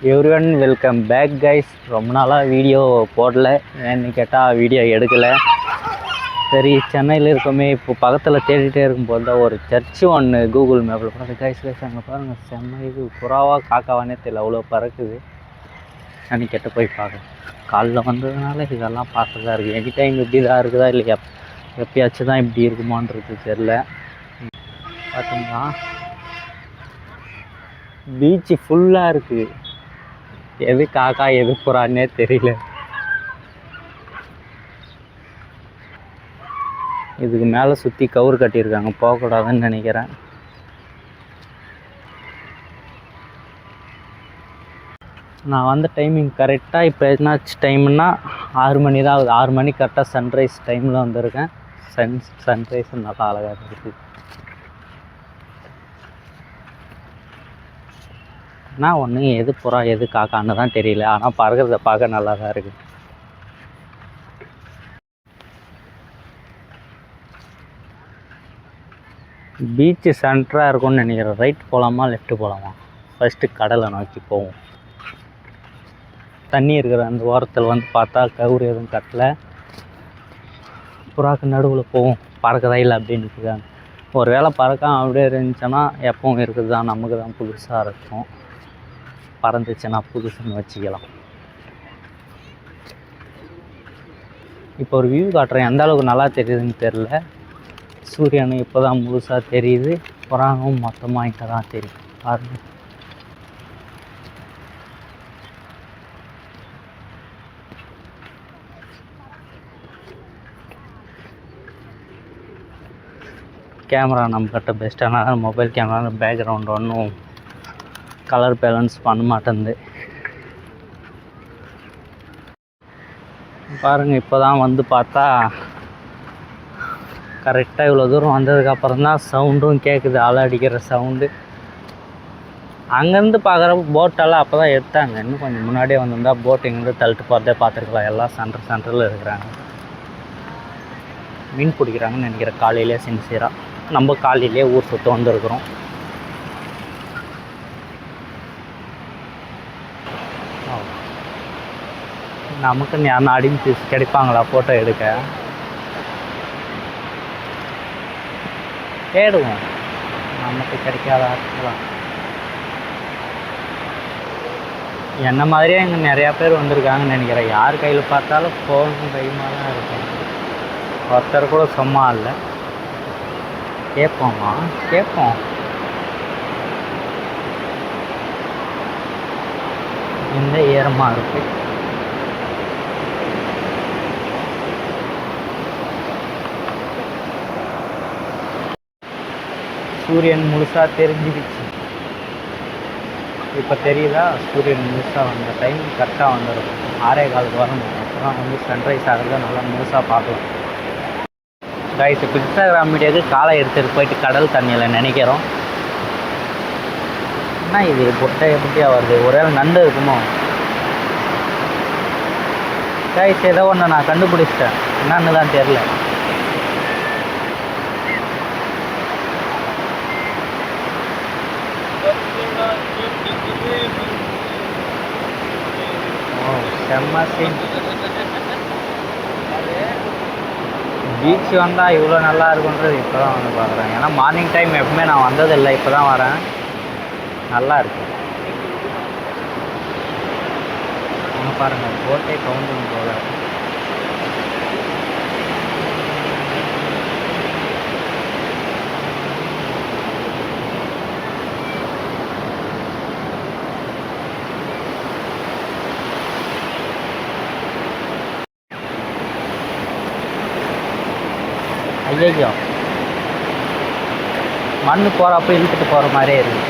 Everyone welcome back guys. ரொம்ப நாளாக video போடல, ஏன்னு கேட்டால் வீடியோ எடுக்கலை. சரி, சென்னையில் இருக்கோமே, இப்போ பக்கத்தில் தேடிகிட்டே இருக்கும்போது தான் ஒரு சர்ச்சு ஒன்று கூகுள் மேப்பில் பார்த்து கைஸ் அங்கே பாருங்கள், சென்னை இது புறாவா காக்காவானே தெரியல, அவ்வளோ பறக்குது. அன்றைக்கி கெட்ட போய் பார்க்க காலைல வந்ததுனால இதெல்லாம் பார்த்துதான் இருக்குது. எனி டைம் இப்படி தான் இருக்குதா இல்லை எப்பயாச்சும் தான் இப்படி இருக்குமான்றது தெரில. பார்த்தீங்கன்னா பீச்சு ஃபுல்லாக இருக்குது. எது காக்கா எது புறான்னே தெரியல. இதுக்கு மேலே சுற்றி கவுர் கட்டியிருக்காங்க, போகக்கூடாதுன்னு நினைக்கிறேன். நான் வந்த டைமிங் கரெக்டாக இப்போ என்னாச்சு டைம்னா 6 மணி தான் ஆகுது. 6 மணி கரெக்டாக சன்ரைஸ் டைமில் வந்திருக்கேன். சன்ரைஸ் நல்லா அழகாக இருக்குது. ஆனால் ஒன்று எது புறா எது காக்கான்னு தான் தெரியல, ஆனால் பறக்கிறத பார்க்க நல்லா தான் இருக்குது. பீச்சு சென்டராக இருக்கும்னு நினைக்கிறேன். ரைட் போகலாமா லெஃப்ட் போகலாமா? ஃபஸ்ட்டு கடலை நோக்கி போவோம். தண்ணி இருக்கிற அந்த ஓரத்தில் வந்து பார்த்தா கவுரு எதுவும் கட்டலை. புறாக்கு நடுவில் போவோம், பறக்கதா இல்லை அப்படின்னு இருக்காங்க. ஒரு வேளை பறக்காம அப்படியே இருந்துச்சுன்னா எப்பவும் இருக்குது தான், நமக்கு தான் புதுசாக இருக்கும். பறந்துச்சுன்னா புதுசுன்னு வச்சுக்கலாம். இப்போ ஒரு வியூ காட்டுறேன், எந்த அளவுக்கு நல்லா தெரியுதுன்னு தெரில. சூரியன் இப்போ தான் முழுசாக தெரியுது, புறாவும் மொத்தமாக இங்கே தான் தெரியும். பாருங்க, கேமரா நம்மக்கிட்ட பெஸ்ட்டான மொபைல் கேமரா, பேக்ரவுண்ட் ஒன்றும் கலர் பேலன்ஸ் பண்ண மாட்டேங்குது. பாருங்கள், இப்போ தான் வந்து பார்த்தா கரெக்டாக இவ்வளோ தூரம் வந்ததுக்கப்புறம் தான் சவுண்டும் கேட்குது, அலை அடிக்கிற சவுண்டு. அங்கேருந்து பார்க்குறப்ப போட்டெல்லாம் அப்போ தான் எடுத்தாங்க. இன்னும் கொஞ்சம் முன்னாடியே வந்திருந்தால் போட் இங்கேருந்து தள்ளிட்டு போகிறதே பார்த்துருக்கலாம். எல்லாம் சென்டரில் இருக்கிறாங்க, மீன் பிடிக்கிறாங்கன்னு நினைக்கிற காலையிலே சின்சியராக. நம்ம காலையிலே ஊர் சுற்ற வந்துருக்குறோம். நமக்கு யாருன்னா அடிஞ்சு கிடைப்பாங்களா ஃபோட்டோ எடுக்க? தேடுவோம், நமக்கு கிடைக்காத ஆட்களாம். என்ன மாதிரியே இங்கே நிறையா பேர் வந்திருக்காங்கன்னு நினைக்கிறேன். யார் கையில் பார்த்தாலும் ஃபோனும் கைமாக தான் இருக்கும். ஒருத்தர் கூட சும்மா இல்லை. கேட்போமா? கேட்போம். இந்த ஈரமாக இருக்குது. சூரியன் முழுசாக தெரிஞ்சிடுச்சு. இப்போ தெரியுதா? சூரியன் முழுசாக வந்த டைம் கரெக்டாக வந்துருக்கும். 6:15 வரணும். அப்புறம் வந்து சன்ரைஸ் ஆகிறத நல்லா முழுசாக பார்க்கலாம். கைஸ், இப்போ இன்ஸ்டாகிராம் மீடியாவுக்கு காலை எடுத்துகிட்டு போயிட்டு கடல் தண்ணியில் நினைக்கிறோம். என்ன இது பொட்டை எப்படியாக வருது? ஒரே நண்டு இருக்குமோ? கைஸ், ஏதோ ஒன்று நான் கண்டுபிடிச்சிட்டேன், என்னன்னு தான் தெரில. செம்ம சீன். பீச் வந்தால் இவ்வளோ நல்லா இருக்குன்றது இப்போ தான் வந்து பார்க்குறேன். ஏன்னா மார்னிங் டைம் எப்பவுமே நான் வந்ததில்லை, இப்போ தான் வரேன். நல்லா இருக்கு. அவங்க பாருங்கள், போட்டே கவுண்டிங் போல. ஐயோ, மண் போகிறப்ப இழுத்துட்டு போகிற மாதிரியே இருக்குது.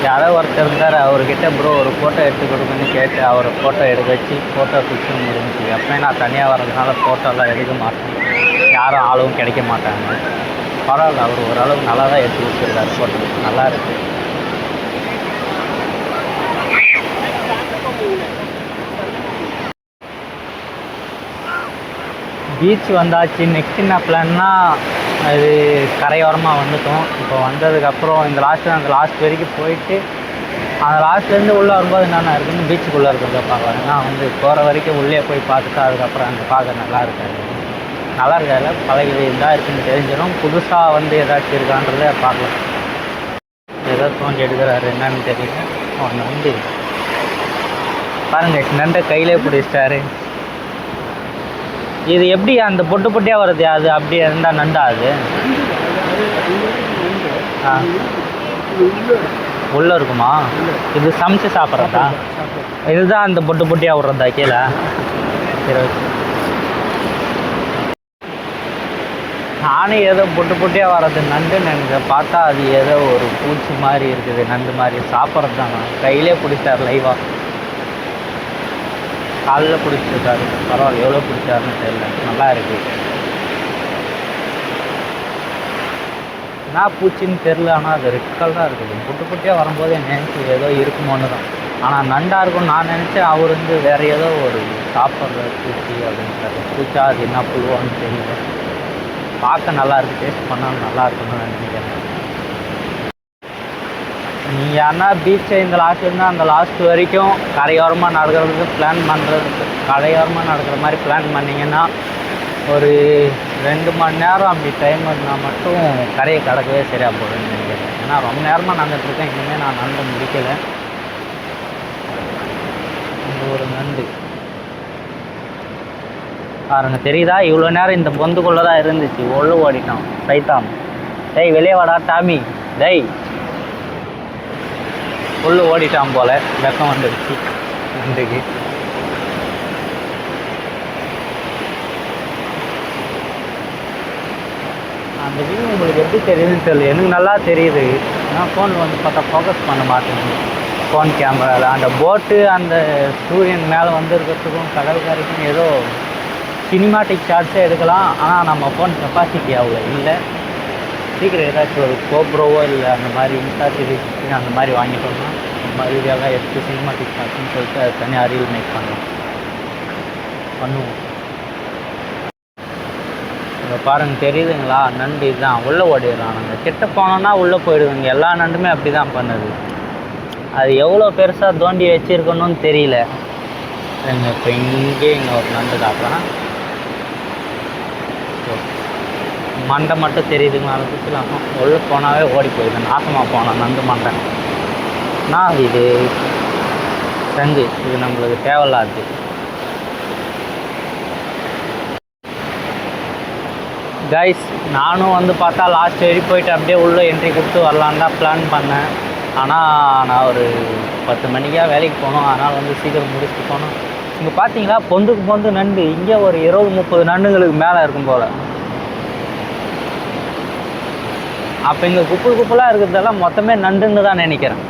யாரோ ஒருத்தர் இருந்தார், அவர்கிட்ட ப்ரோ ஒரு ஃபோட்டோ எடுத்து கொடுக்குன்னு கேட்டு அவரை ஃபோட்டோ எடுக்க வச்சு ஃபோட்டோ பிக்சர் முடிஞ்சு. எப்போ நான் தனியாக வர்றதுனால ஃபோட்டோலாம் எடுக்க மாட்டேன், யாரும் ஆளும் கிடைக்க மாட்டாங்க. பரவாயில்ல, அவர் ஓரளவுக்கு நல்லா தான் எடுத்து கொடுத்துருக்காரு. ஃபோட்டோ நல்லா இருக்குது. பீச் வந்தாச்சு. நெக்ஸ்ட் என்ன பிளான்னா, அது கரையோரமாக வந்துட்டோம். இப்போ வந்ததுக்கப்புறம் இந்த லாஸ்ட் வரைக்கும் போயிட்டு அந்த லாஸ்ட்லேருந்து உள்ளே வரும்போது என்னென்ன இருக்குன்னு பீச்சுக்குள்ளே இருக்கிறத பார்க்கலாம். ஏன்னா வந்து போகிற வரைக்கும் உள்ளே போய் பார்த்துட்டு அதுக்கப்புறம் அங்கே பார்க்க நல்லா இருக்காது. நல்லா இருக்காதுல, பழைய இதாக இருக்குன்னு தெரிஞ்சிடும். புதுசாக வந்து ஏதாச்சும் இருக்கான்றதை பார்க்கலாம். ஏதோ தோண்டி எடுக்கிறாரு என்னன்னு தெரியல. அவன் வந்து பாருங்கள், நண்டை கையிலே பிடிச்சிட்டாரு. இது எப்படி அந்த பொட்டு பொட்டியாக வருது? அது அப்படியே இருந்தால் நண்டா அது? ஆ, உள்ளே இருக்குமா? இது சமைச்சு சாப்பிட்றதா? இதுதான் அந்த பொட்டு பொட்டியாக விட்றதா கீழே? சரி, ஓகே. நானே ஏதோ பொட்டு பொட்டியாக வர்றது நண்டுன்னு எனக்கு பார்த்தா அது ஏதோ ஒரு பூச்சி மாதிரி இருக்குது. நண்டு மாதிரி சாப்பிட்றது தான். கையிலே பிடிச்சார் லைவாக. காலில் பிடிச்சிருக்காரு. பரவாயில்ல, எவ்வளோ பிடிச்சாருன்னு தெரியல. நல்லா இருக்குது. என்ன பூச்சின்னு தெரில, ஆனால் அது ரெட் கலராக இருக்குது. புட்டு புட்டியாக வரும்போது நினச்சி ஏதோ இருக்குமோன்னு தான். ஆனால் நண்டாக இருக்கும்னு நான் நினச்சேன். அவர் வந்து வேறு ஏதோ ஒரு சாப்பிட்ற பூச்சி அப்படின்றாரு. பூச்சா அது என்ன புழுவான்னு தெரியல. பார்க்க நல்லா இருக்குது, டேஸ்ட் பண்ணாலும் நல்லா இருக்குன்னு நினைக்கிறேன். நீ யாருன்னா பீச்சை இந்த லாஸ்ட்லேருந்து அந்த லாஸ்ட் வரைக்கும் கரையோரமாக நடக்கிறதுக்கு பிளான் பண்ணுறதுக்கு, கரையோரமாக நடக்கிற மாதிரி பிளான் பண்ணிங்கன்னா ஒரு 2 மணி நேரம் அப்படி டைம் இருந்தால் மட்டும் கரையை கடக்கவே சரியாக போடுன்னு நினைக்கிறேன். ஏன்னா ரொம்ப நேரமாக நடந்துட்டுருக்கேன். இனிமேல் நான் நண்டு முடிக்கலை. இந்த ஒரு நண்டு பாருங்க, தெரியுதா? இவ்வளோ நேரம் இந்த பொந்துக்குள்ளே தான் இருந்துச்சு. ஒழு ஓடிட்டான் சைத்தான். டேய் வெளியே வாடா டாமி. டேய் உள்ளே ஓடிட்டான் போல். வெக்கம் வந்துடுச்சு நண்டுக்கு. அந்த வியூ உங்களுக்கு எப்படி தெரியுதுன்னு தெரியல. எனக்கு நல்லா தெரியுது. ஆனால் ஃபோனில் வந்து பார்த்தா ஃபோக்கஸ் பண்ண மாட்டேங்குது. ஃபோன் கேமராவில் அந்த போட்டு அந்த சூரியன் மேலே வந்து இருக்கிறதுக்கும் கடற்கரைக்கும் ஏதோ சினிமாட்டிக் ஷாட்ஸே எடுக்கலாம். ஆனால் நம்ம ஃபோன் கெப்பாசிட்டி அவ்வளோ இல்லை. சீக்கிரம் ஏதாச்சும் ஒரு கோப்ரோவோ இல்லை அந்த மாதிரி இன்ஸ்டா அந்த மாதிரி வாங்கிட்டோம்னா நம்ம வீடியோலாம் எடுத்து சினிமாட்டிக் ஷாட்ஸ்ன்னு சொல்லிட்டு அது தனியாக ரீல் மேக் பண்ணுவோம். இப்போ பாருங்கள், தெரியுதுங்களா? நண்டு இதுதான். உள்ளே ஓடிடலாம். நாங்கள் கிட்ட போனோன்னா உள்ளே போயிடுதுங்க. எல்லா நண்டுமே அப்படி தான் பண்ணுது. அது எவ்வளோ பெருசாக தோண்டி வச்சுருக்கணும்னு தெரியல. இப்போ இங்கே ஒரு நண்டு காட்டுறேன். மண்டை மட்டும் தெரியுதுங்களா? அதை சுற்றலாம். உள்ளே போனாவே ஓடி போயிடுது. நாசமாக போனோம் நண்டு மண்டை. நான் இது சங்கு, இது நம்மளுக்கு தேவையில்லாது. கைஸ், நானும் வந்து பார்த்தா லாஸ்ட் வரைக்கும் போயிட்டு அப்படியே உள்ளே என்ட்ரி கொடுத்து வரலான்னு தான் பிளான் பண்ணேன். ஆனால் நான் ஒரு 10 மணிக்காக வேலைக்கு போகணும். அதனால் வந்து சீக்கிரம் முடிச்சுட்டு போகணும். இங்கே பார்த்தீங்களா, பொந்துக்கு பொந்து நண்டு. இங்கே ஒரு 20-30 நண்டுங்களுக்கு மேலே இருக்கும் போல். அப்போ இங்கே குப்பலாக இருக்கிறதெல்லாம் மொத்தமே நண்டுன்னு தான் நினைக்கிறேன்.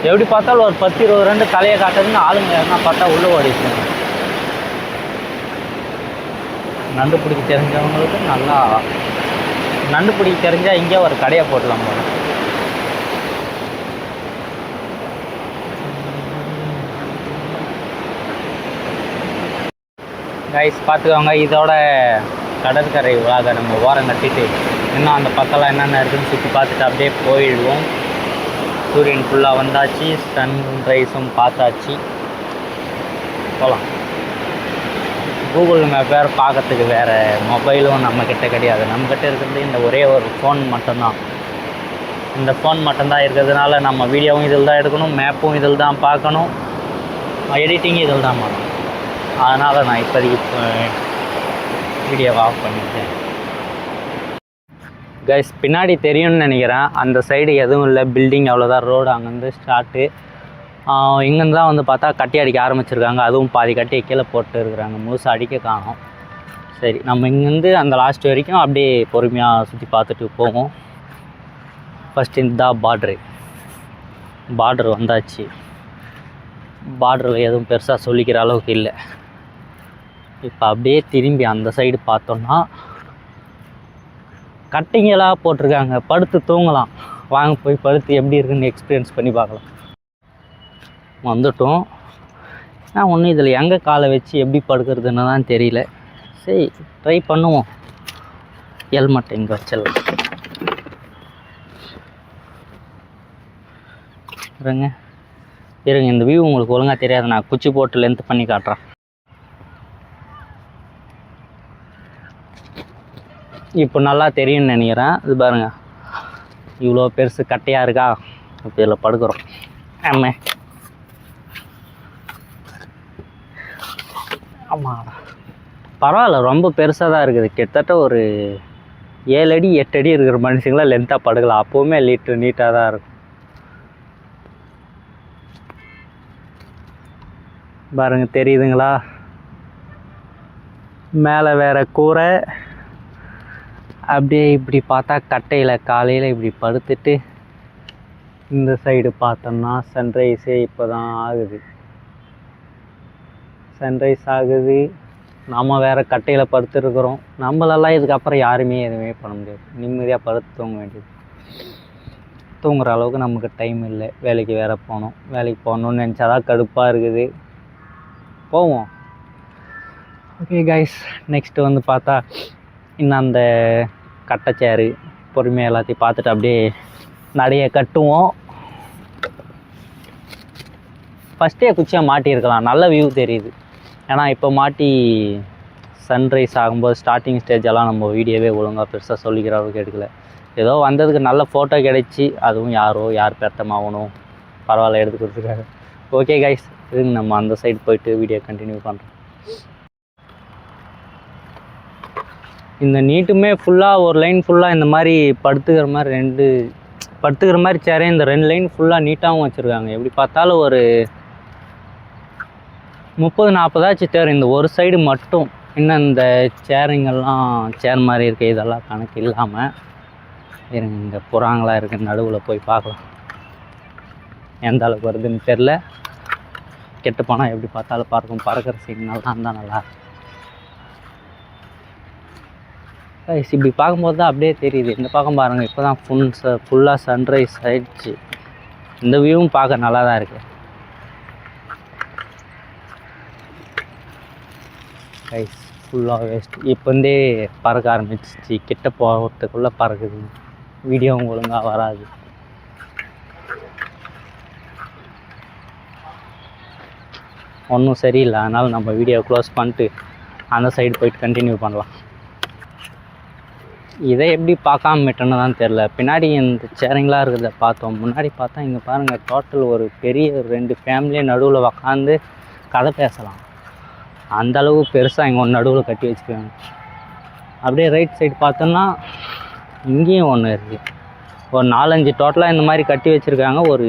எப்படி பார்த்தாலும் ஒரு 10-20 நண்டு தலையை காட்டுறதுன்னு ஆளுங்க யாருன்னா பார்த்தா உள்ளே ஓடிச்சு. நண்டு பிடிக்க தெரிஞ்சவங்களுக்கு நல்லா நண்டு பிடிக்க தெரிஞ்சால் இங்கே ஒரு கடையை போடலாம் போல. கைஸ் பார்த்துக்கோங்க, இதோட கடற்கரை விழாக நம்ம ஓரம் கட்டிட்டு இன்னும் அந்த பக்கம்லாம் என்னென்ன இருக்குதுன்னு சுற்றி பார்த்துட்டு அப்படியே போயிடுவோம். சூரியன் ஃபுல்லாக வந்தாச்சு, சன்ரைஸும் பார்த்தாச்சு. போகலாம். கூகுள் மேப் வேறு பார்க்கறதுக்கு வேறு மொபைலும் நம்மக்கிட்ட கிடையாது. நம்மக்கிட்ட இருக்கிறது இந்த ஒரே ஒரு ஃபோன் மட்டும்தான். இந்த ஃபோன் மட்டும்தான் இருக்கிறதுனால நம்ம வீடியோவும் இதில் தான் எடுக்கணும், மேப்பும் இதில் தான் பார்க்கணும், எடிட்டிங்கும் இதில் தான் பண்ணணும். அதனால் நான் இப்போதைக்கு வீடியோவை ஆஃப் பண்ணிட்டேன். கைஸ், பின்னாடி தெரியும்னு நினைக்கிறேன். அந்த சைடு எதுவும் இல்லை, பில்டிங் அவ்வளோதான். ரோடு அங்கேருந்து ஸ்டார்ட்டு. இங்கேருந்து தான் வந்து பார்த்தா கட்டி அடிக்க ஆரம்பிச்சிருக்காங்க. அதுவும் பாதி கட்டி கீழே போட்டு இருக்கிறாங்க. முழுசாக அடிக்க காணோம். சரி, நம்ம இங்கேருந்து அந்த லாஸ்ட் வரைக்கும் அப்படியே பொறுமையாக சுற்றி பார்த்துட்டு போவோம். ஃபஸ்ட் இந்த பார்டர் வந்தாச்சு. பார்டரில் எதுவும் பெருசாக சொல்லிக்கிற அளவுக்கு இல்லை. இப்போ அப்படியே திரும்பி அந்த சைடு பார்த்தோன்னா கட்டிங்கெல்லாம் போட்டிருக்காங்க. படுத்து தூங்கலாம். வாங்க போய் படுத்து எப்படி இருக்குன்னு எக்ஸ்பீரியன்ஸ் பண்ணி பார்க்கலாம். வந்துட்டோம். ஆனால் ஒன்றும் இதில் எங்கே காலை வச்சு எப்படி படுக்கிறதுன்னு தான் தெரியல. சரி, ட்ரை பண்ணுவோம். ஹெல்மெட் இங்கே வச்சிடலாம். இருங்க இருங்க, இந்த வியூ உங்களுக்கு ஒழுங்காக தெரியாது, நான் குச்சி போட்டு லென்த் பண்ணி காட்டுறேன். இப்போ நல்லா தெரியும்னு நினைக்கிறேன். இது பாருங்கள், இவ்வளோ பெருசு கட்டையாக இருக்கா. இப்போ இதில் படுக்கிறோம். ஆமாம், பரவாயில்ல, ரொம்ப பெருசாக தான் இருக்குது. கிட்டத்தட்ட ஒரு 7 அடி 8 அடி இருக்கிற மனுஷங்களாம் லென்த்தாக படுக்கலாம். அப்போவுமே நீட்டாக தான் இருக்கும். பாருங்கள், தெரியுதுங்களா? மேலே வேறு கூரை. அப்படியே இப்படி பார்த்தா கட்டையில் காலையில் இப்படி படுத்துட்டு இந்த சைடு பார்த்தோம்னா சன்ரைஸே இப்போ தான் ஆகுது. சன்ரைஸ் ஆகுது. நம்ம வேறு கட்டையில் படுத்துருக்குறோம். நம்மளெல்லாம் இதுக்கப்புறம் யாருமே எதுவுமே பண்ண முடியாது. நிம்மதியாக படுத்து தூங்க வேண்டியது. தூங்குற அளவுக்கு நமக்கு டைம் இல்லை. வேலைக்கு வேறு போகணும். வேலைக்கு போகணுன்னு நினச்சாதான் கடுப்பாக இருக்குது. போவோம். ஓகே கைஸ், நெக்ஸ்ட்டு வந்து பார்த்தா இன்னும் அந்த கட்டைச்சேரு பொறுமையாக எல்லாத்தையும் பார்த்துட்டு அப்படியே நடைய கட்டுவோம். ஃபஸ்ட்டே குச்சியாக மாட்டியிருக்கலாம், நல்ல வியூ தெரியுது. ஏன்னா இப்போ மாட்டி சன்ரைஸ் ஆகும்போது ஸ்டார்டிங் ஸ்டேஜெல்லாம் நம்ம வீடியோவே ஒழுங்காக பெருசாக சொல்லிக்கிற அளவுக்கு எடுக்கல. ஏதோ வந்ததுக்கு நல்ல ஃபோட்டோ கிடைச்சி, அதுவும் யார் பெருத்தமாகணும் பரவாயில்ல எடுத்து கொடுத்துருக்காரு. ஓகே கைஸ், இதுங்க நம்ம அந்த சைடு போயிட்டு வீடியோ கண்டினியூ பண்ணுறோம். இந்த நீட்டுமே ஃபுல்லாக ஒரு லைன் ஃபுல்லாக இந்த மாதிரி படுத்துக்கிற மாதிரி சேரே இந்த 2 லைன் ஃபுல்லாக நீட்டாகவும் வச்சுருக்காங்க. எப்படி பார்த்தாலும் ஒரு 30-40 தேர் இந்த ஒரு சைடு மட்டும். இன்னும் இந்த சேருங்கெல்லாம் சேர் மாதிரி இருக்குது, இதெல்லாம் கணக்கு இல்லாமல். இந்த புறாங்களாக இருக்குது, நடுவில் போய் பார்க்கலாம். எந்த அளவுக்கு வருதுன்னு தெரில. கெட்டு போனால் எப்படி பார்த்தாலும் பறக்கிற சிக்னல் தான் நல்லா. இப்படி பார்க்கும்போது தான் அப்படியே தெரியுது. இந்த பக்கம் பாருங்கள், இப்போ தான் ஃபுல்லாக சன்ரைஸ் ஆகிடுச்சு. இந்த வியூவும் பார்க்க நல்லா தான் இருக்குது. ரைஸ் ஃபுல்லாக வேஸ்ட். இப்போ வந்து பறக்க ஆரம்பிச்சிச்சு. கிட்ட போகிறதுக்குள்ளே பறக்குது. வீடியோ ஒழுங்காக வராது. ஒன்றும் சரியில்லை. அதனால் நம்ம வீடியோ க்ளோஸ் பண்ணிட்டு அந்த சைடு போயிட்டு கண்டினியூ பண்ணலாம். இதை எப்படி பார்க்காம விட்டோன்னு தான் தெரில. பின்னாடி இந்த சேரிங்களாக இருக்கிறத பார்த்தோம். முன்னாடி பார்த்தா இங்கே பாருங்கள், டோட்டல் ஒரு பெரிய 2 ஃபேமிலியே நடுவில் உக்காந்து கதை பேசலாம். அந்தளவு பெருசாக இங்கே ஒன்று நடுவில் கட்டி வச்சுருக்காங்க. அப்படியே ரைட் சைடு பார்த்தோன்னா இங்கேயும் ஒன்று இருக்குது. ஒரு 4-5 டோட்டலாக இந்த மாதிரி கட்டி வச்சுருக்காங்க. ஒரு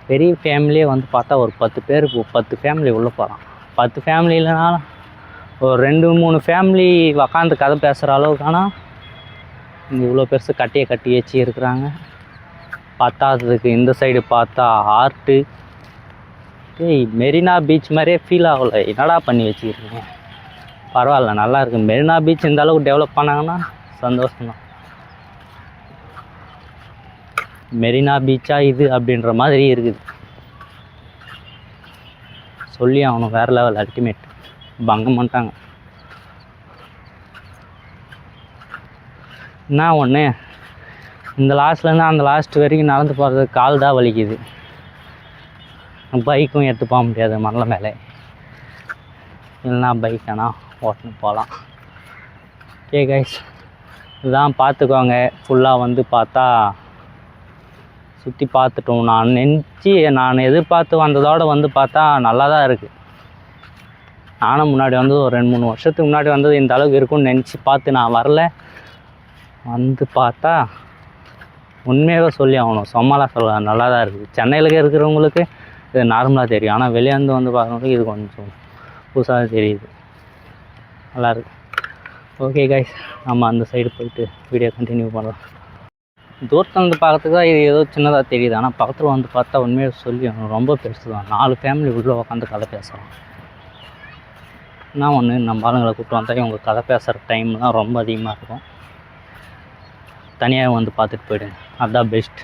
பெரிய ஃபேமிலியே வந்து பார்த்தா ஒரு 10 பேர், 10 ஃபேமிலி உள்ளே போகிறான். 10 ஃபேமிலி இல்லைனாலும் ஒரு 2-3 ஃபேமிலி உக்காந்து கதை பேசுகிற அளவுக்கானா இங்கே இவ்வளோ பெருசு கட்டி வச்சு இருக்கிறாங்க. பத்தாததுக்கு இந்த சைடு பார்த்தா ஆர்ட்டு. மெரினா பீச் மாதிரியே ஃபீல் ஆகலை. என்னடா பண்ணி வச்சுருக்கீங்க. பரவாயில்ல, நல்லா இருக்குது. மெரினா பீச் இந்த அளவுக்கு டெவலப் பண்ணாங்கன்னா சந்தோஷம்தான். மெரினா பீச்சா இது அப்படின்ற மாதிரி இருக்குது. சொல்லி ஆகணும், வேறு லெவல், அல்டிமேட். பங்கம் பண்ணிட்டாங்க. என்ன ஒன்று, இந்த லாஸ்ட்லேருந்து அந்த லாஸ்ட் வரைக்கும் நடந்து போகிறது கால் தான் வலிக்குது. பைக்கும் எடுத்து போக முடியாது மலை மேலே. இல்லைனா பைக் ஆனால் ஓட்டுன்னு போகலாம். ஓகே கைஸ், இதுதான் பார்த்துக்கோங்க. ஃபுல்லாக வந்து பார்த்தா சுற்றி பார்த்துட்டோம். நான் எதிர்பார்த்து வந்ததோடு வந்து பார்த்தா நல்லா தான் இருக்குது. நானும் முன்னாடி வந்து ஒரு 2-3 வருஷத்துக்கு முன்னாடி வந்தது இந்த அளவுக்கு இருக்கும்னு நினச்சி பார்த்து நான் வரல. வந்து பார்த்தா உண்மையாகவே சொல்லி ஆகணும், சும்மாலாம் சொல்லலாம், நல்லா தான் இருக்குது. சென்னையில் இருக்கிறவங்களுக்கு இது நார்மலாக தெரியும். ஆனால் வெளியேந்து வந்து பார்க்குறவங்களுக்கு இது கொஞ்சம் புதுசாக தெரியுது. நல்லாயிருக்கு. ஓகே கைஸ், நம்ம அந்த சைடு போயிட்டு வீடியோ கண்டினியூ பண்ணலாம். தூரத்தில் வந்து பார்க்கறதுக்கு தான் இது ஏதோ சின்னதாக தெரியுது. ஆனால் பக்கத்தில் வந்து பார்த்தா உண்மையாக சொல்லி ரொம்ப பெருசு தான். 4 ஃபேமிலி உள்ளே உட்காந்து கதை பேசுகிறோம். என்ன ஒன்று, நம்ம ஆளுங்களை கூப்பிட்டு வந்தால் இவங்க கதை பேசுகிற டைம்லாம் ரொம்ப அதிகமாக இருக்கும். தனியாக வந்து பார்த்துட்டு போயிடுங்க, அதுதான் பெஸ்ட்.